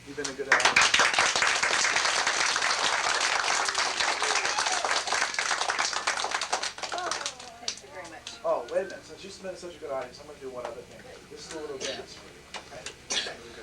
You've been a good audience. Thank you very much. Oh, wait a minute. Since you've been such a good audience, I'm going to do one other thing. This is a little dance for you. Okay? Here we go.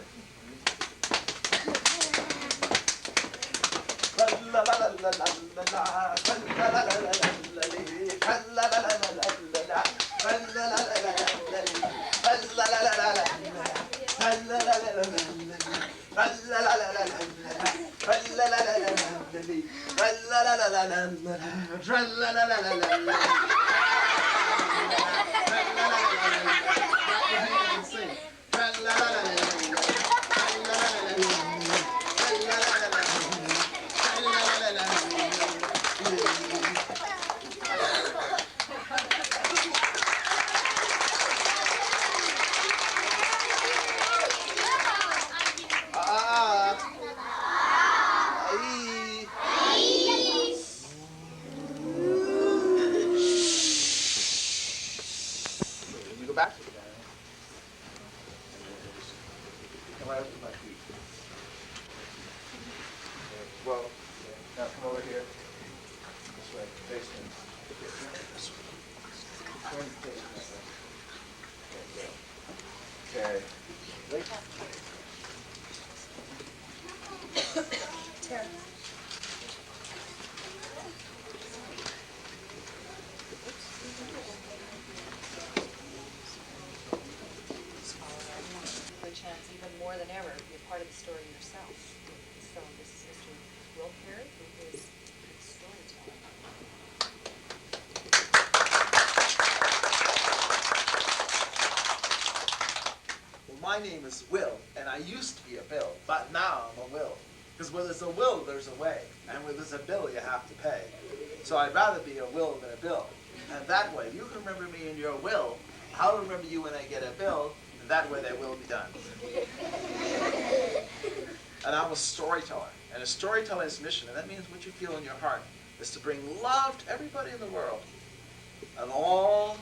You go back to the guy. Come right up to my feet. Well, now come over here. This way, face me. This way. Turn face me that way. Okay, good. Okay. Tara. A chance, even more than ever, to be a part of the story yourself. So this is Mr. Will Perry, who is a storyteller. Well, my name is Will, and I used to be a Bill, but now I'm a Will. Because where there's a will, there's a way. And where there's a bill, you have to pay. So I'd rather be a Will than a Bill. And that way, you can remember me in your will. I'll remember you when I get a bill, and that way they will be done. And I'm a storyteller. And a storyteller's mission, and that means what you feel in your heart, is to bring love to everybody in the world. And all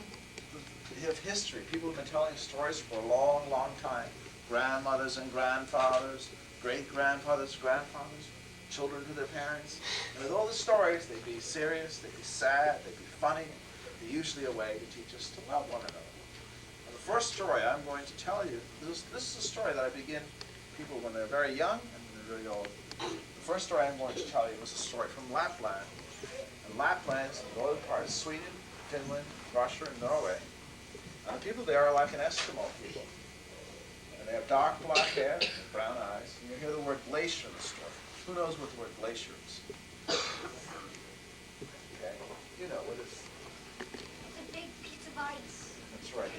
of history, people have been telling stories for a long, long time. Grandmothers and grandfathers, great-grandfathers, grandfathers, children to their parents. And with all the stories, they'd be serious, they'd be sad, they'd be funny. They're usually a way to teach us to love one another. And the first story I'm going to tell you, this is a story that I begin people when they're very young and when they're very old. The first story I'm going to tell you was a story from Lapland. And Lapland is the northern part of Sweden, Finland, Russia, and Norway. And the people there are like an Eskimo people. And they have dark black hair and brown eyes. And you hear the word glacier in the story. Who knows what the word glacier is? Okay, you know what it is. It's a big piece of ice. That's right.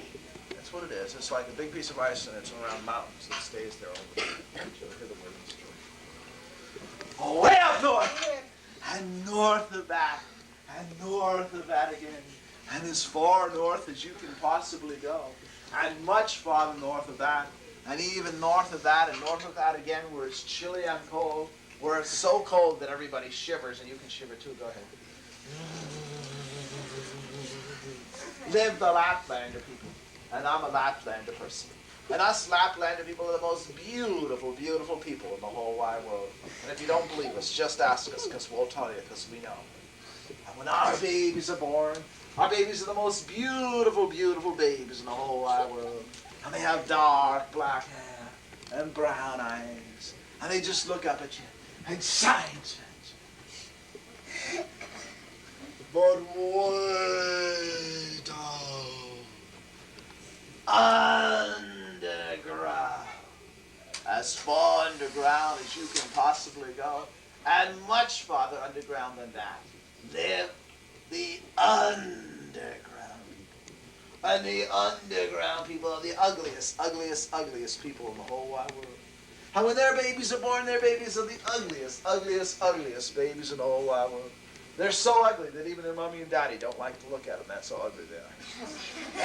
That's what it is. It's like a big piece of ice and it's around mountains. It stays there all the time. You'll hear the word in the story. Way up north! And north of that. And north of that again. And as far north as you can possibly go. And much farther north of that. And even north of that and north of that again where it's chilly and cold. Where it's so cold that everybody shivers and you can shiver too. Go ahead. Live the Laplander people. And I'm a Laplander person. And us Laplander people are the most beautiful, beautiful people in the whole wide world. And if you don't believe us, just ask us, because we'll tell you, because we know. And when our babies are born, our babies are the most beautiful, beautiful babies in the whole wide world. And they have dark black hair and brown eyes. And they just look up at you and shine. But way down, underground, as far underground as you can possibly go, and much farther underground than that, live the underground people. And the underground people are the ugliest, ugliest, ugliest people in the whole wide world. And when their babies are born, their babies are the ugliest, ugliest, ugliest babies in the whole wide world. They're so ugly that even their mommy and daddy don't like to look at them. That's how ugly they are.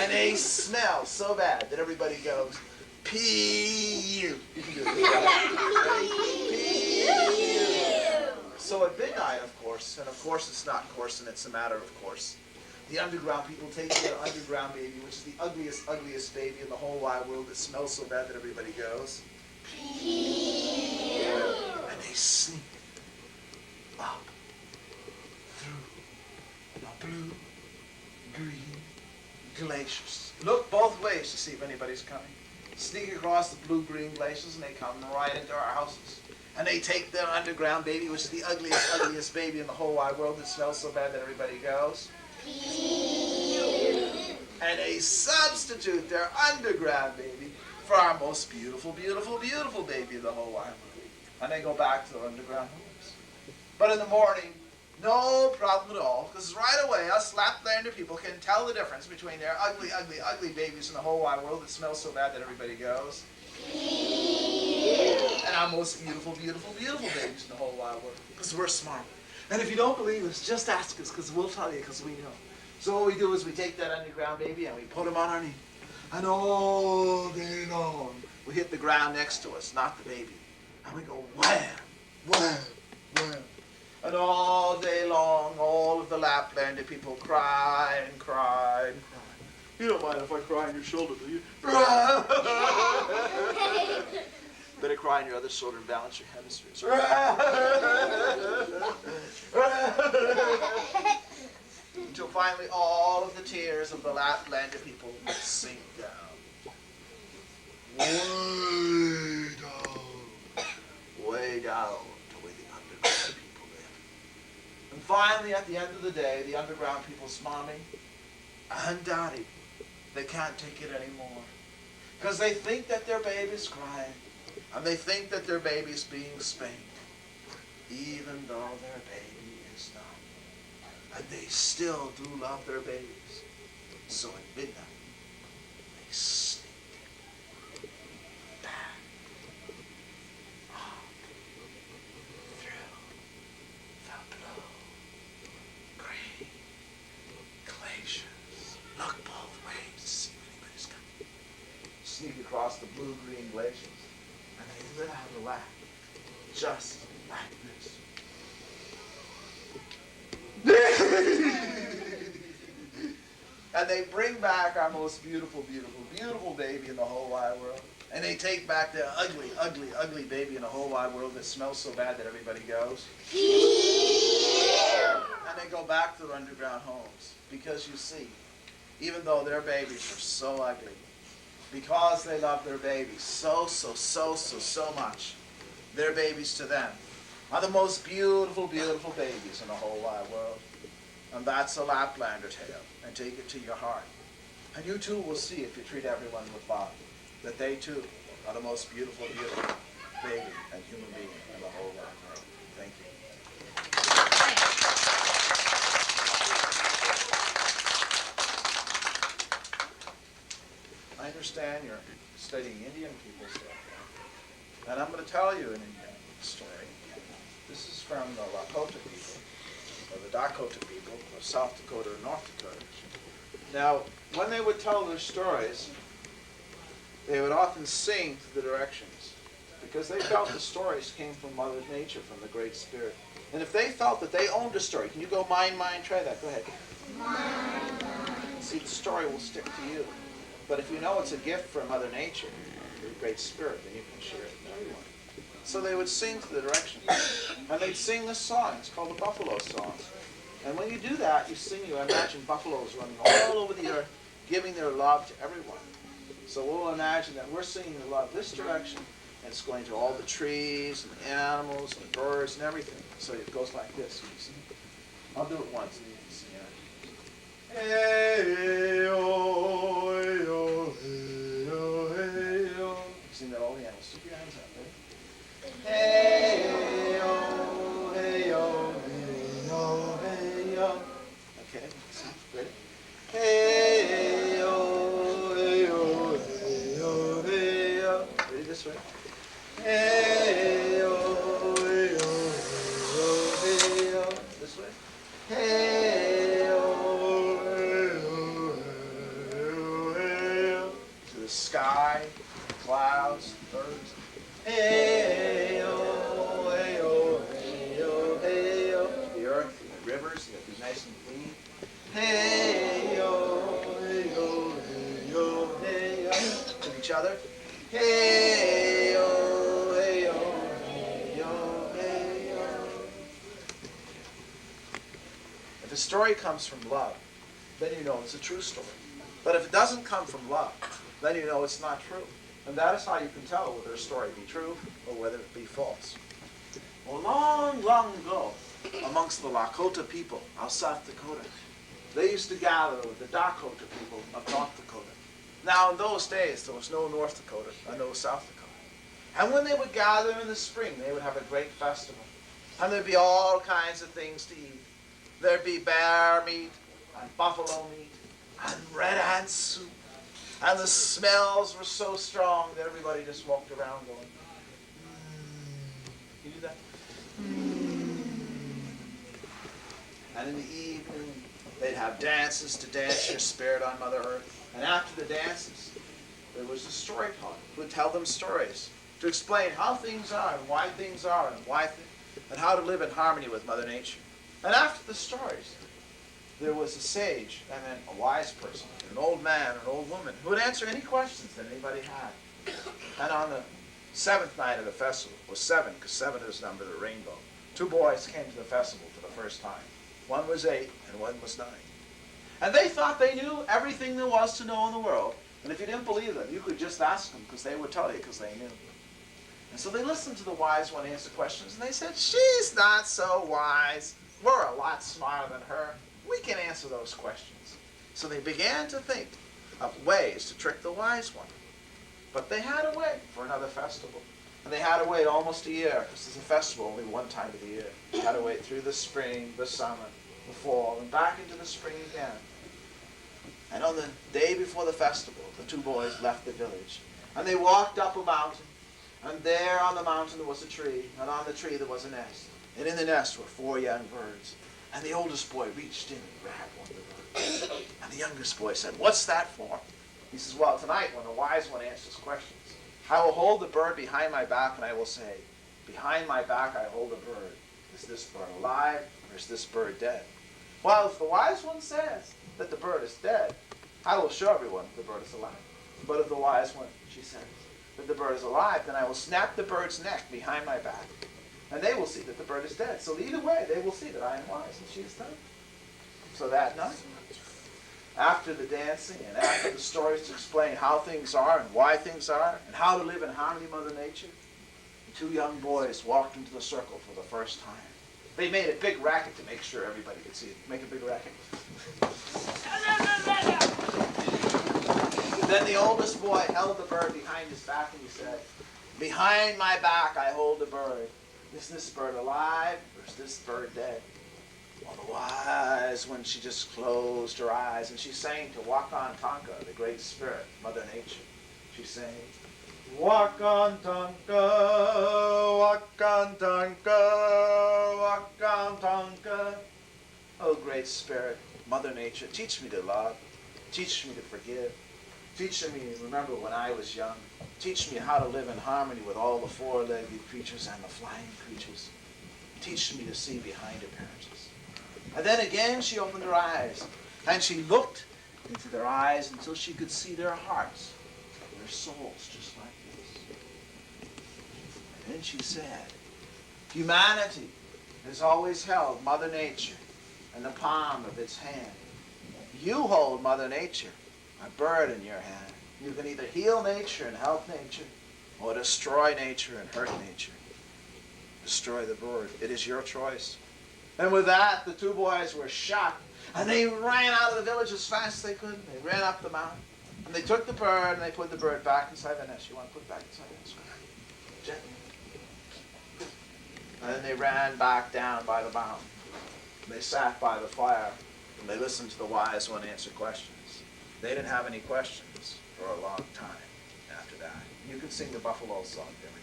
And they smell so bad that everybody goes, pee-you. You can do it. Pee-you. So at midnight, of course, and of course it's not course and it's a matter of course, the underground people take their underground baby, which is the ugliest, ugliest baby in the whole wide world that smells so bad that everybody goes, pee. sneak up through the blue-green glaciers. Look both ways to see if anybody's coming. Sneak across the blue-green glaciers, and they come right into our houses. And they take their underground baby, which is the ugliest baby in the whole wide world that smells so bad that everybody goes. And they substitute their underground baby for our most beautiful, beautiful, beautiful baby in the whole wide world. And they go back to their underground homes. But in the morning, no problem at all, because right away us Laplander people can tell the difference between their ugly, ugly, ugly babies in the whole wide world that smell so bad that everybody goes, and our most beautiful, beautiful, beautiful babies in the whole wide world, because we're smart. And if you don't believe us, just ask us, because we'll tell you, because we know. So what we do is we take that underground baby and we put him on our knee, and all day long we hit the ground next to us, not the baby, and we go wham, wham, wham. And all day long, all of the Laplander people cry and cry and cry. You don't mind if I cry on your shoulder, do you? Better cry on your other shoulder and balance your hemispheres. Until finally all of the tears of the Laplander people sink down. Way down to where the underground people live. And finally, at the end of the day, the underground people's mommy and daddy, they can't take it anymore. Because they think that their baby's crying, and they think that their baby's being spanked, even though their baby is not. And they still do love their babies. So at midnight, they sneak back up through the blue-green glaciers. Look both ways to see if anybody's coming. Sneak across the blue-green glaciers, and they let out a laugh, just like this. And they bring back our most beautiful, beautiful, beautiful baby in the whole wide world. And they take back their ugly, ugly, ugly baby in the whole wide world that smells so bad that everybody goes. And they go back to their underground homes. Because you see, even though their babies are so ugly, because they love their babies so much, their babies to them are the most beautiful, beautiful babies in the whole wide world. And that's a Laplander tale. And take it to your heart. And you too will see, if you treat everyone with love, that they too are the most beautiful, beautiful baby and human being in the whole wide world. Thank you. I understand you're studying Indian people's stuff. And I'm going to tell you an Indian story. This is from the Lakota people, or the Dakota people, of South Dakota or North Dakota. Now, when they would tell their stories, they would often sing to the directions, because they felt the stories came from Mother Nature, from the Great Spirit. And if they felt that they owned a story, can you go mine, try that, go ahead. Mine. See, the story will stick to you. But if you know it's a gift from Mother Nature, the Great Spirit, then you can share it with everyone. So they would sing to the directions. And they'd sing this song. It's called the Buffalo Song. And when you do that, you imagine buffaloes running all over the earth, giving their love to everyone. So we'll imagine that we're singing the love this direction, and it's going to all the trees, and the animals, and the birds, and everything. So it goes like this. You see? I'll do it once, and you can sing it. Hey-oh, hey-oh, hey-oh, hey-oh. Sing that all the animals. Stick your hands up, ready? Hey-oh, hey-oh, hey-oh, hey-oh. Okay, see, ready? Hey-oh, hey-oh, hey-oh, hey-oh. Ready this way? Hey-oh, hey-oh, hey-oh, hey-oh. This way? Hey-oh, hey-oh, hey-oh, hey-oh. To the sky, clouds, birds. Hey-oh, hey-oh, hey-oh, hey-oh. The earth and the rivers, you gotta be nice and clean. Hey-oh, hey-oh, hey-oh, hey-oh. To each other. Hey-oh, hey-oh, hey-oh, hey-oh. story comes from love, then you know it's a true story. But if it doesn't come from love, then you know it's not true. And that is how you can tell whether a story be true or whether it be false. Well, long, long ago, amongst the Lakota people of South Dakota, they used to gather with the Dakota people of North Dakota. Now, in those days, there was no North Dakota and no South Dakota. And when they would gather in the spring, they would have a great festival. And there'd be all kinds of things to eat. There'd be bear meat and buffalo meat and red ant soup. And the smells were so strong that everybody just walked around going, Can you do that? And in the evening, they'd have dances to dance your spirit on Mother Earth. And after the dances, there was a storyteller who would tell them stories to explain how things are and why things are and how to live in harmony with Mother Nature. And after the stories, there was a sage and then a wise person, an old man or an old woman who would answer any questions that anybody had. And on the seventh night of the festival was 7, because 7 is the number of the rainbow. 2 boys came to the festival for the first time. One was 8 and one was 9. And they thought they knew everything there was to know in the world. And if you didn't believe them, you could just ask them, because they would tell you, because they knew. And so they listened to the wise one answer questions, and they said, she's not so wise. We're a lot smarter than her. We can answer those questions. So they began to think of ways to trick the wise one. But they had to wait for another festival. And they had to wait almost a year, because there's a festival only one time of the year. They had to wait through the spring, the summer, the fall, and back into the spring again. And on the day before the festival, the 2 boys left the village. And they walked up a mountain. And there on the mountain there was a tree. And on the tree there was a nest. And in the nest were 4 young birds. And the oldest boy reached in and grabbed one of the birds. And the youngest boy said, what's that for? He says, well, tonight when the wise one answers questions, I will hold the bird behind my back and I will say, behind my back I hold a bird. Is this bird alive or is this bird dead? Well, if the wise one says that the bird is dead, I will show everyone the bird is alive. But if the wise one, she says, that the bird is alive, then I will snap the bird's neck behind my back. And they will see that the bird is dead. So either way, they will see that I am wise and she is done. So that night, after the dancing and after the stories to explain how things are and why things are and how to live in harmony with Mother Nature, the 2 young boys walked into the circle for the first time. They made a big racket to make sure everybody could see it. Make a big racket. Then the oldest boy held the bird behind his back and he said, behind my back I hold the bird. Is this bird alive or is this bird dead? Well, the wise one, she just closed her eyes and she sang to Wakan Tonka, the great spirit, Mother Nature. She sang, Wakan Tonka, Wakan Tonka, Wakan Tonka. Oh, great spirit, Mother Nature, teach me to love, teach me to forgive, teach me to remember when I was young, teach me how to live in harmony with all the 4-legged creatures and the flying creatures. Teach me to see behind appearances. And then again she opened her eyes, and she looked into their eyes until she could see their hearts, their souls, just like this. And then she said, humanity has always held Mother Nature in the palm of its hand. You hold Mother Nature, a bird in your hand. You can either heal nature and help nature, or destroy nature and hurt nature. Destroy the bird. It is your choice. And with that, the 2 boys were shot, and they ran out of the village as fast as they could. They ran up the mountain, and they took the bird, and they put the bird back inside the nest. You want to put it back inside the nest? Gently. And then they ran back down by the mountain. They sat by the fire, and they listened to the wise one answer questions. They didn't have any questions for a long time after that. You can sing the buffalo song, everybody.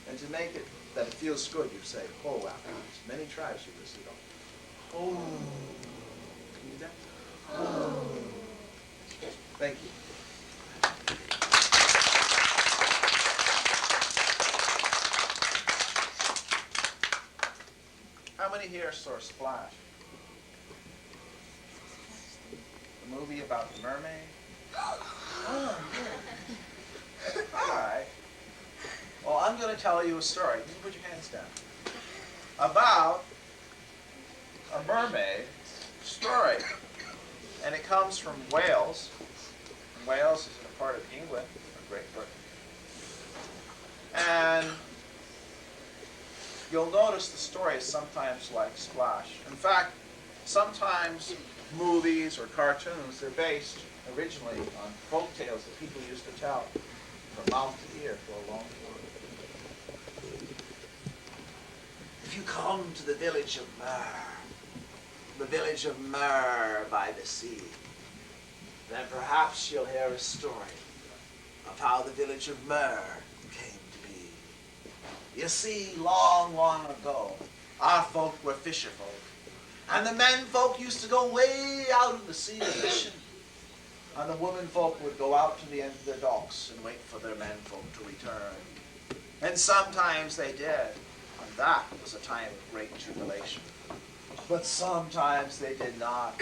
And to make it that it feels good, you say ho afterwards. Many tribes you listen to ho. Can you do that? Ho. Thank you. How many here saw Splash? The movie about the mermaid? Oh, good. All right. I'm going to tell you a story. You can put your hands down. About a mermaid story. And it comes from Wales. And Wales is in a part of England, or Great Britain. And you'll notice the story is sometimes like splash. In fact, sometimes movies or cartoons, they're based originally on folk tales that people used to tell from mouth to ear for a long time. If you come to the village of Mur by the sea, then perhaps you'll hear a story of how the village of Mur came to be. You see, long, long ago, our folk were fisher folk, and the men folk used to go way out in the sea fishing, and the women folk would go out to the end of their docks and wait for their men folk to return. And sometimes they did, and that was a time of great tribulation. But sometimes they did not,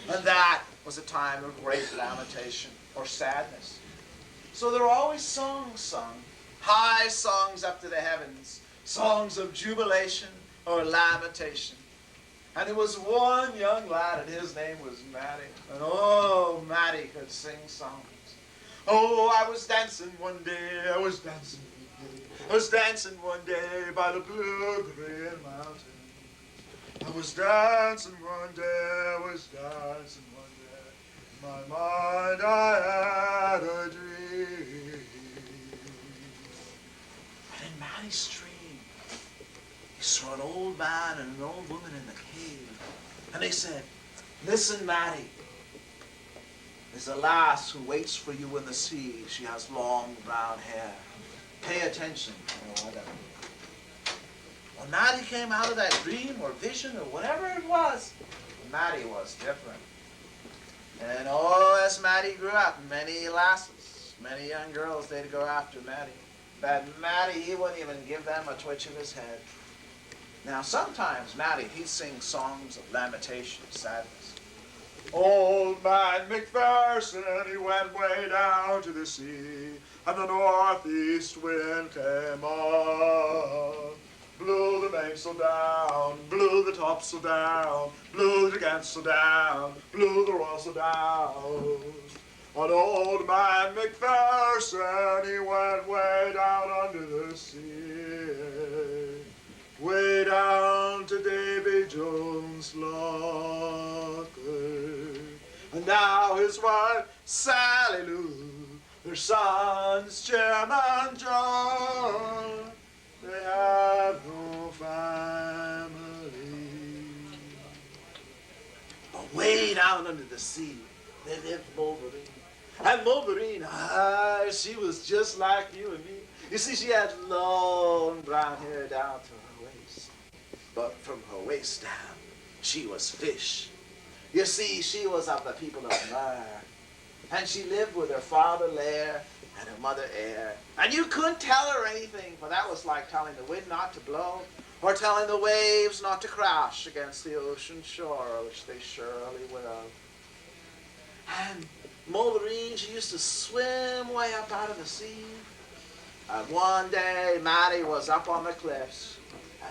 and that was a time of great lamentation or sadness. So there were always songs sung, high songs up to the heavens, songs of jubilation or lamentation. And there was one young lad, and his name was Matty. And oh, Matty could sing songs. Oh, I was dancing one day, I was dancing one day by the blue green mountain. I was dancing one day, I was dancing one day. In my mind I had a dream. And in Matty's dream, he saw an old man and an old woman in the cave. And they said, listen, Matty, there's a lass who waits for you in the sea. She has long brown hair. Pay attention. Oh, whatever. When Matty came out of that dream or vision or whatever it was, Matty was different. And oh, as Matty grew up, many lasses, many young girls, they'd go after Matty. But Matty, he wouldn't even give them a twitch of his head. Now, sometimes Matty, he'd sing songs of lamentation, sadness. Old man McPherson, he went way down to the sea, and the northeast wind came on. Blew the mainsail down, blew the topsail down, blew the topsail down, blew the roysail down. And old man McPherson, he went way down under the sea, way down to Davy Jones' locker. And now his wife, Sally Lou, their sons, Jim and John, they have no family. But way down under the sea, they lived Wolverine. And Wolverine, she was just like you and me. You see, she had long brown hair down to her waist. But from her waist down, she was fish. You see, she was of the people of Mur. And she lived with her father Lair and her mother Air. And you couldn't tell her anything, for that was like telling the wind not to blow, or telling the waves not to crash against the ocean shore, which they surely will. And Wolverine, she used to swim way up out of the sea. And one day, Matty was up on the cliffs,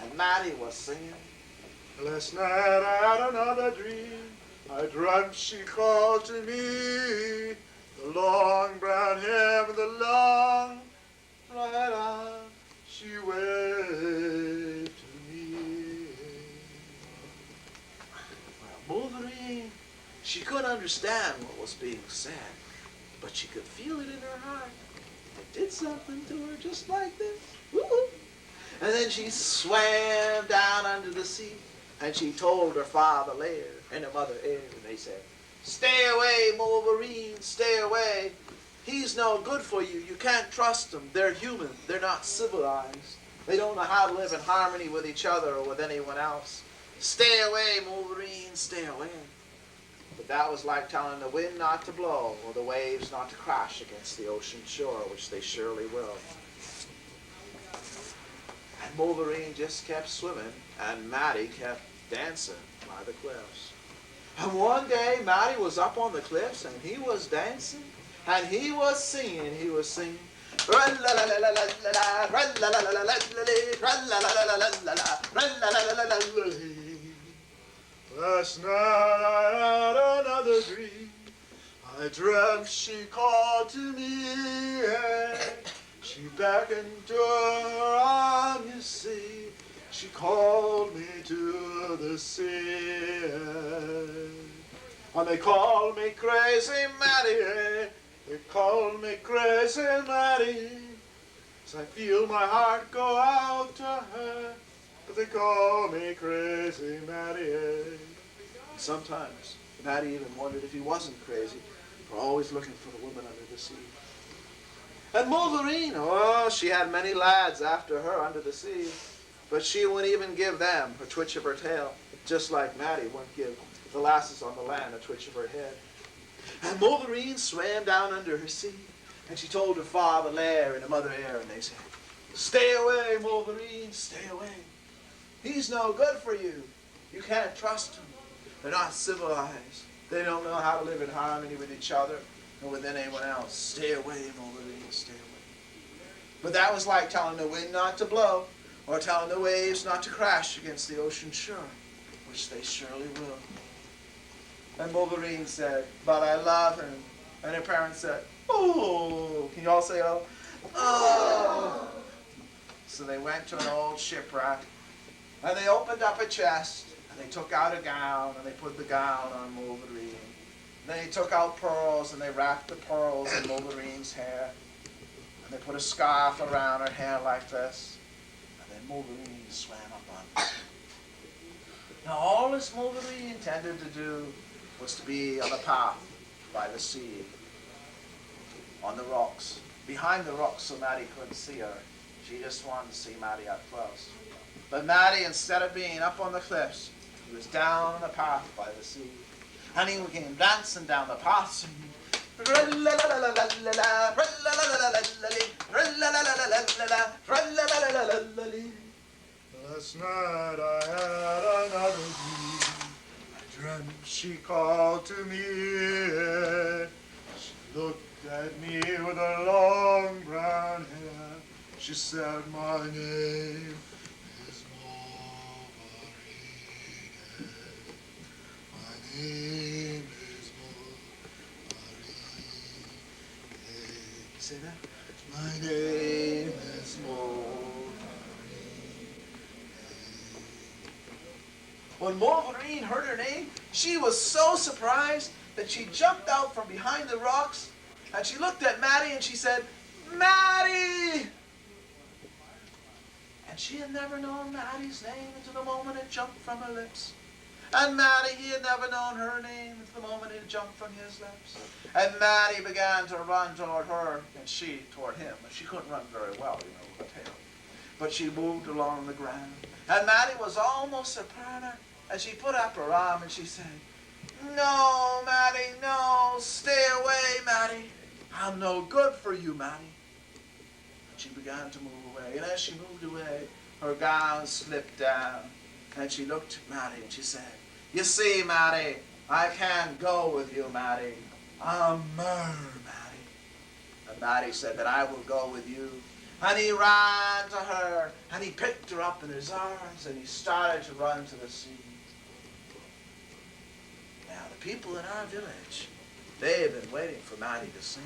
and Matty was singing, last night I had another dream. I dreamt she called to me, the long brown hair with the long bright eyes, she waved to me. Well, Wolverine, she couldn't understand what was being said, but she could feel it in her heart. It did something to her just like this. Woo-hoo. And then she swam down under the sea, and she told her father Lair and her mother Air, and they said, stay away, Wolverine, stay away. He's no good for you. You can't trust them. They're human. They're not civilized. They don't know how to live in harmony with each other or with anyone else. Stay away, Wolverine, stay away. But that was like telling the wind not to blow or the waves not to crash against the ocean shore, which they surely will. And Wolverine just kept swimming, and Matty kept dancing by the cliffs. And one day, Matty was up on the cliffs, and he was dancing, and he was singing, Last night I had another dream. I dreamt she called to me, and she beckoned to her arm, you see. She called me to the sea. And they called me Crazy Matty. They called me Crazy Matty. As I feel my heart go out to her. But they call me Crazy Matty. And sometimes Matty even wondered if he wasn't crazy for always looking for the woman under the sea. And Wolverine, oh, she had many lads after her under the sea, but she wouldn't even give them a twitch of her tail, just like Matty wouldn't give the lasses on the land a twitch of her head. And Wolverine swam down under her sea, and she told her father Lair and her mother Air, and they said, "Stay away, Wolverine, stay away. He's no good for you. You can't trust him. They're not civilized. They don't know how to live in harmony with each other and with anyone else. Stay away, Wolverine, stay away." But that was like telling the wind not to blow or telling the waves not to crash against the ocean shore, which they surely will. And Wolverine said, "But I love him." And her parents said, "Oh." Can you all say oh? Oh. So they went to an old shipwreck, and they opened up a chest, and they took out a gown, and they put the gown on Wolverine. Then they took out pearls, and they wrapped the pearls in Wolverine's hair. And they put a scarf around her hair like this. And then Wolverine swam up on it. Now all this Wolverine intended to do was to be on the path by the sea, on the rocks, behind the rocks so Matty couldn't see her. She just wanted to see Matty up close. But Matty, instead of being up on the cliffs, he was down on the path by the sea. And he came dancing down the path singing, "Last night I had another dream. I dreamt she called to me. She looked at me with her long brown hair. She said, 'My name is Wolverine. My name is Wolverine.'" Say that? "My name is Wolverine." When Wolverine heard her name, she was so surprised that she jumped out from behind the rocks, and she looked at Matty and she said, "Matty!" And she had never known Matty's name until the moment it jumped from her lips. And Matty, he had never known her name until the moment it jumped from his lips. And Matty began to run toward her, and she toward him. And she couldn't run very well, with her tail. But she moved along the ground. And Matty was almost upon her, and she put up her arm and she said, "No, Matty, no, stay away, Matty. I'm no good for you, Matty." And she began to move away. And as she moved away, her gown slipped down. And she looked at Matty and she said, "You see, Matty, I can't go with you, Matty. I'm Matty." And Matty said that I will go with you. And he ran to her, and he picked her up in his arms, and he started to run to the sea. Now, the people in our village, they had been waiting for Matty to sing.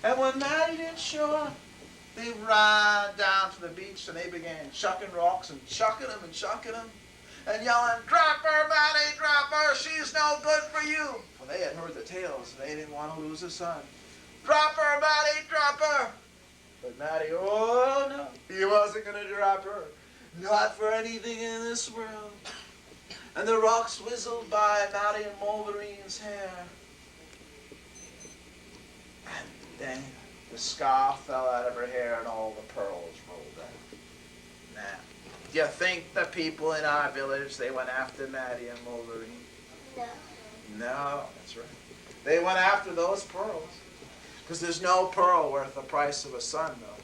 And when Matty didn't show up, they ran down to the beach, and they began chucking rocks and chucking them and yelling, "Drop her, Matty, drop her, she's no good for you." For they had heard the tales, and they didn't want to lose a son. "Drop her, Matty, drop her." But Matty, oh no, he wasn't going to drop her. Not for anything in this world. And the rocks whistled by Matty and Wolverine's hair. And then the scarf fell out of her hair and all the pearls rolled out. Now, do you think the people in our village, they went after Matty and Wolverine? No. No, that's right. They went after those pearls. Because there's no pearl worth the price of a son, though.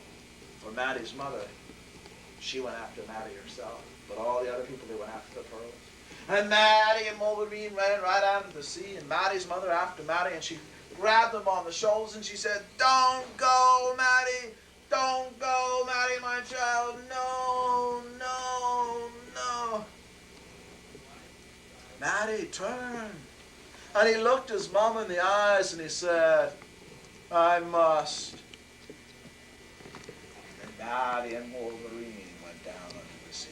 For Matty's mother, she went after Matty herself. But all the other people, they went after the pearls. And Matty and Wolverine ran right out into the sea, and Matty's mother after Matty, and she grabbed him on the shoulders and she said, "Don't go, Matty. Don't go, Matty, my child. No, no, no." Matty turned and he looked his mom in the eyes and he said, "I must." And Matty and Wolverine went down under the sea.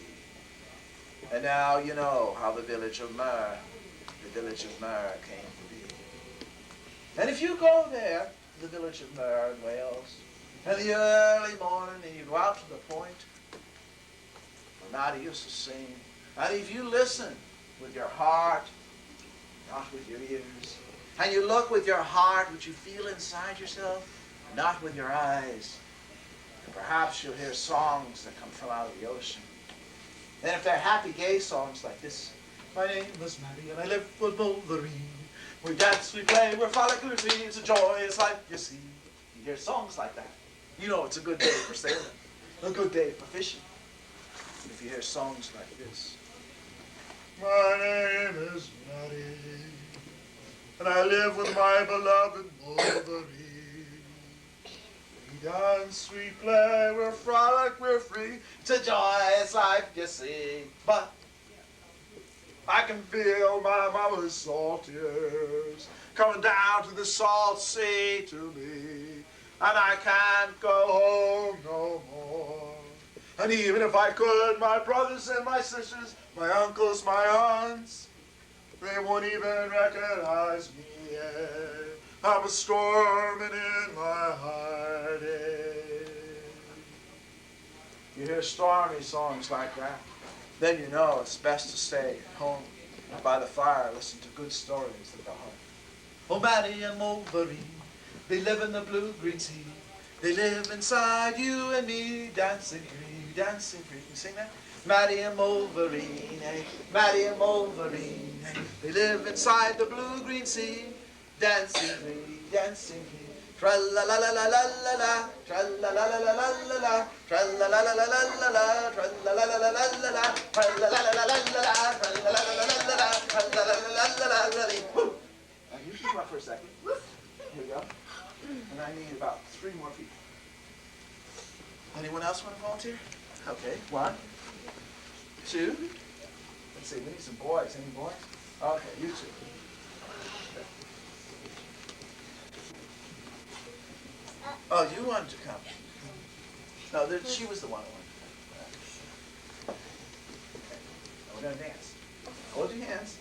And now you know how the village of Mer came to be. And if you go there, the village of Mer in Wales, in the early morning, and you go out to the point where Matty used to sing, and if you listen with your heart, not with your ears, and you look with your heart, what you feel inside yourself, not with your eyes, and perhaps you'll hear songs that come from out of the ocean. And if they're happy, gay songs like this: "My name is Matty and I live with Wolverine. We dance, we play, we're frolic, we're free. It's a joyous life, you see." You hear songs like that, you know it's a good day for sailing, a good day for fishing. And if you hear songs like this: "My name is Matty and I live with my beloved Wolverine. We dance, we play, we're frolic, we're free. It's a joyous life, you see." But I can feel my mama's salt tears coming down to the salt sea to me, and I can't go home no more. And even if I could, my brothers and my sisters, my uncles, my aunts, they won't even recognize me. I'm a storming in my heartache. You hear stormy songs like that, then you know it's best to stay home by the fire, listen to good stories of the heart. Oh, Matty and Wolverine, they live in the blue-green sea. They live inside you and me, dancing free, dancing free. Can you sing that? Matty and Wolverine, hey, Matty and Wolverine, hey. They live inside the blue-green sea, dancing free, dancing free. Tra-la-la-la-la-la-la-la, tra-la-la-la-la-la-la, tra-la-la-la-la-la-la, tra-la-la-la-la-la-la, tra-la-la-la-la-la-la, tra-la-la-la-la-la-la, tra-la-la-la-la-la-la. Now you keep up for a second. Here we go. And I need about 3 more people. Anyone else want to volunteer? Okay, 1, 2. Let's see, we need some boys. Any boys? Okay, you 2. Oh, you wanted to come. No, she was the one who wanted to come. Okay. Now we're going to dance. Hold your hands.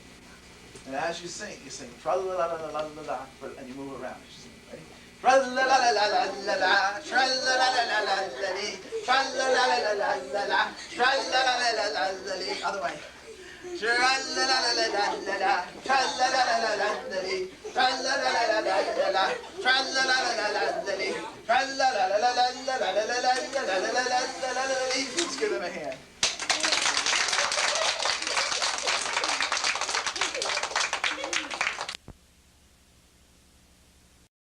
And as you sing tra-la-la-la-la-la-la, and you move around. You sing, ready? Tra-la-la-la-la-la-la, tra-la-la-la-la-la-la, tra-la-la-la-la-la-la, tra-la-la-la-la-la-la. Other way. Tra-la-la-la-la-la-la, tra-la-la-la-la-la-la, tra-la-la-la-la-la-la, tra-la-la-la-la-la-la, tra-la-la-la-la-la-la-la-la-la-la-la-la-la-la-la. Let's give them a hand.